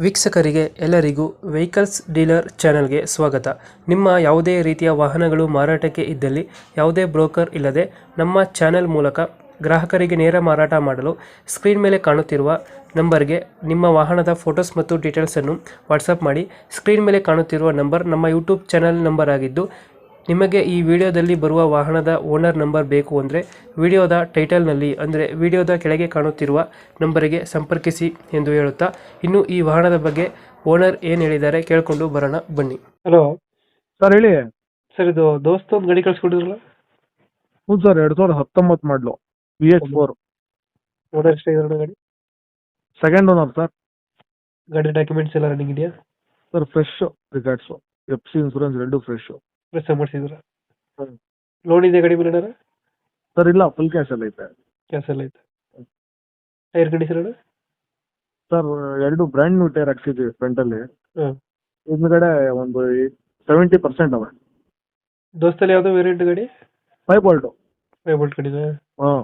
ವೀಕ್ಷಕರಿಗೆ ಎಲ್ಲರಿಗೂ vehicles dealer ಚಾನೆಲ್ಗೆ ಸ್ವಾಗತ. ನಿಮ್ಮ ಯಾವುದೇ ರೀತಿಯ ವಾಹನಗಳು ಮಾರಾಟಕ್ಕೆ ಇದ್ದಲ್ಲಿ ಯಾವುದೇ ಬ್ರೋಕರ್ ಇಲ್ಲದೆ ನಮ್ಮ ಚಾನೆಲ್ ಮೂಲಕ ಗ್ರಾಹಕರಿಗೆ ನೇರ ಮಾರಾಟ ಮಾಡಲು ಸ್ಕ್ರೀನ್ ಮೇಲೆ ಕಾಣುತ್ತಿರುವ ನಂಬರ್ಗೆ ನಿಮ್ಮ ವಾಹನದ ಫೋಟೋಸ್ ಮತ್ತು ಡೀಟೇಲ್ಸನ್ನು ವಾಟ್ಸಪ್ ಮಾಡಿ. ಸ್ಕ್ರೀನ್ ಮೇಲೆ ಕಾಣುತ್ತಿರುವ ನಂಬರ್ ನಮ್ಮ ಯೂಟ್ಯೂಬ್ ಚಾನೆಲ್ ನಂಬರ್ ಆಗಿದ್ದು, ನಿಮಗೆ ಈ ವಿಡಿಯೋದಲ್ಲಿ ಬರುವ ವಾಹನದ ಓನರ್ ನಂಬರ್ ಬೇಕು ಅಂದರೆ ವಿಡಿಯೋದ ಟೈಟಲ್ನಲ್ಲಿ ಅಂದರೆ ವಿಡಿಯೋದ ಕೆಳಗೆ ಕಾಣುತ್ತಿರುವ ನಂಬರಿಗೆ ಸಂಪರ್ಕಿಸಿ ಎಂದು ಹೇಳುತ್ತಾ, ಇನ್ನು ಈ ವಾಹನದ ಬಗ್ಗೆ ಓನರ್ ಏನು ಹೇಳಿದ್ದಾರೆ ಕೇಳಿಕೊಂಡು ಬರೋಣ ಬನ್ನಿ. ಹಲೋ ಸರ್ ಹೇಳಿ. ಸರ್, ಇದು ದೋಸ್ತ ಒಂದು ಗಾಡಿ ಕಳ್ಸಿಕೊಟ್ಟಿದ್ರಲ್ಲ, ಹ್ಞೂ ಸರ್, 2019 ಮಾಡಲು VH4 ಓನರ್ ಎಷ್ಟಾಗಿದೆ ಗಾಡಿ? Second owner sir. ಗಾಡಿ ಡಾಕ್ಯುಮೆಂಟ್ಸ್ ಎಲ್ಲ ರನ್ನಿಂಗ್ ಇದೆಯಾ? ಸರ್ ಫ್ರೆಶ್ ರಿಕಾರ್ಡ್ಸು, FC ಇನ್ಸೂರೆನ್ಸ್ ಎರಡು ಫ್ರೆಶ್. ಪ್ರೆಸ್ ಮಾಡಿಸಿದ್ರ? ಹ್ಮ್. ಲೋನ್ ಇದೆ ಗಾಡಿ ಮೇಲೆ? ಸರ್ ಇಲ್ಲ, ಫುಲ್ ಕ್ಯಾಶ್ ಎಲ್ಲ ಐತೆ. ಕ್ಯಾಶ್ ಎಲ್ಲ ಐತೆ. Tyre condition? ಸರ್ ಎರಡು ಬ್ರ್ಯಾಂಡ್ ನ್ಯೂ ಟೈರ್ ಹಾಕ್ಸಿದ್ವಿ ಫ್ರಂಟಲ್ಲಿ. ಹಾಂ. ಹಿಂದ್ಗಡೆ ಒಂದು 70% ಅವೆ. ದೋಸ್ತಲ್ಲಿ ಯಾವುದೋ ವೇರಿಯಂಟ್ ಗಾಡಿ? 5 ವೋಲ್ಟು. 5 ವೋಲ್ಟ್ ಗಾಡಿನ? ಹಾಂ.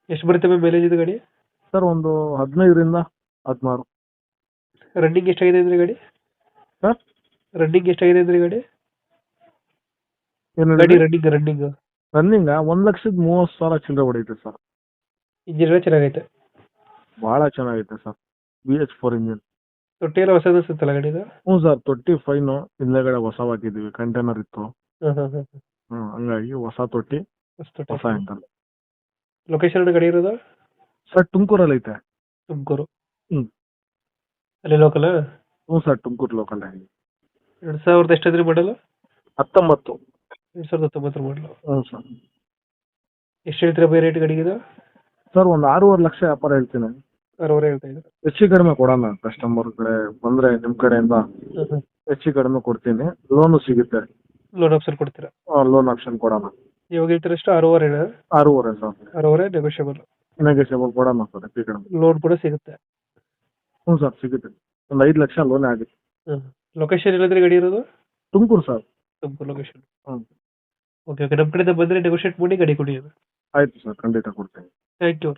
ಎಷ್ಟು ಬರುತ್ತೆ ಮೈಲೇಜ್ ಇದು ಗಾಡಿ? ಸರ್ ಒಂದು 15ರಿಂದ 16. ರನ್ನಿಂಗ್ ಎಷ್ಟಾಗಿದೆ ಅಂದ್ರೆ ಗಾಡಿ? ಸರ್ ರನ್ನಿಂಗ್ ಎಷ್ಟಾಗಿದೆ ಅಂದ್ರೆ ಗಾಡಿ? ಏನು ಗಾಡಿ ರನ್ನಿಂಗ್ ರನ್ನಿಂಗ 1,30,30,000 ಚಿಲ್ಲರೆ ಹೊಡೈತೆ ಸರ್. ಇಂಜಿನ್ ಎಲ್ಲ ಚೆನ್ನಾಗೈತೆ? ಭಾಳ ಚೆನ್ನಾಗೈತೆ ಸರ್. VH4 engine. ತೊಟ್ಟಿ ಎಲ್ಲ ಹೊಸದು ಅನ್ಸುತ್ತಲ್ಲ ಗಾಡಿದು? ಹ್ಞೂ ಸರ್, ತೊಟ್ಟಿ ಫೈನು. ಹಿಂದೆಗಡೆ ಹೊಸ ಹಾಕಿದ್ದೀವಿ, ಕಂಟೈನರ್ ಇತ್ತು. ಹಾಂ. ಹಂಗಾಗಿ ಹೊಸ ತೊಟ್ಟಿ, ಹೊಸ ಹ್ಯಾಂಡಲ್. ಲೊಕೇಶನ್ ಗಾಡಿ ಇರೋದು? ಸರ್ ತುಮಕೂರಲ್ಲಿ ಐತೆ. ತುಮಕೂರು? ಹ್ಞೂ. ಅಲ್ಲಿ ಲೋಕಲ್? ಹ್ಞೂ ಸರ್, ತುಮಕೂರು ಲೋಕಲ್ ಆಗಿ. 2000 ಎಷ್ಟಾದ್ರೂ ಮಾಡಲು? 19. 2019 ಮಾಡಲು? ಹ್ಞೂ ಸರ್. ಎಷ್ಟು ಹೇಳ್ತೀರಾ ಬೈ ರೇಟ್ ಗಾಡಿಗೆ? ಸರ್ ಒಂದು 6.5 ಲಕ್ಷ ವ್ಯಾಪಾರ ಹೇಳ್ತೀನಿ. 6.5 ಹೇಳ್ತಾ ಇದ್ದಾರೆ. ಹೆಚ್ಚು ಕಡಿಮೆ ಕೊಡೋಣ, ಕಸ್ಟಮರ್ ಕಡೆ ಬಂದರೆ ನಿಮ್ಮ ಕಡೆಯಿಂದ ಹೆಚ್ಚು ಕಡಿಮೆ ಕೊಡ್ತೀನಿ. ಲೋನು ಸಿಗುತ್ತೆ. ಲೋನ್ ಆಪ್ಷನ್ ಕೊಡ್ತೀರಾ? ಲೋನ್ ಆಪ್ಷನ್ ಕೊಡೋಣ. ಇವಾಗ ಹೇಳ್ತೀರ ಎಷ್ಟು? 6.5 ಹೇಳ? 6.5 ಸರ್. 6.5 ನೆಗೋಷಿಯಬಲ್? ನೆಗೋಷಿಯಬಲ್ ಕೊಡೋಣ ಸರ್, ಹೆಚ್ಚು ಕಡಿಮೆ. ಲೋನ್ ಕೂಡ ಸಿಗುತ್ತೆ? ಹ್ಞೂ ಸರ್, ಸಿಗುತ್ತೆ. ಒಂದು 5 ಲಕ್ಷ ಲೋನೇ ಆಗುತ್ತೆ. ಲೊಕೇಶನ್ ಇಲ್ಲಂದ್ರೆ ಗಾಡಿ ಇರೋದು? ತುಮಕೂರು ಸರ್. ತುಮಕೂರು ಲೊಕೇಶನ್? ಹ್ಞೂ. ಓಕೆ, ನಮ್ಮ ಕಡೆಯಿಂದ ಬಂದರೆ ನೆಗೋಷಿಯೇಟ್ ಮಾಡಿ ಗಾಡಿ ಕೊಡಿ. ಆಯಿತು ಸರ್, ಖಂಡಿತ ಕೊಡ್ತೀನಿ. Thank you.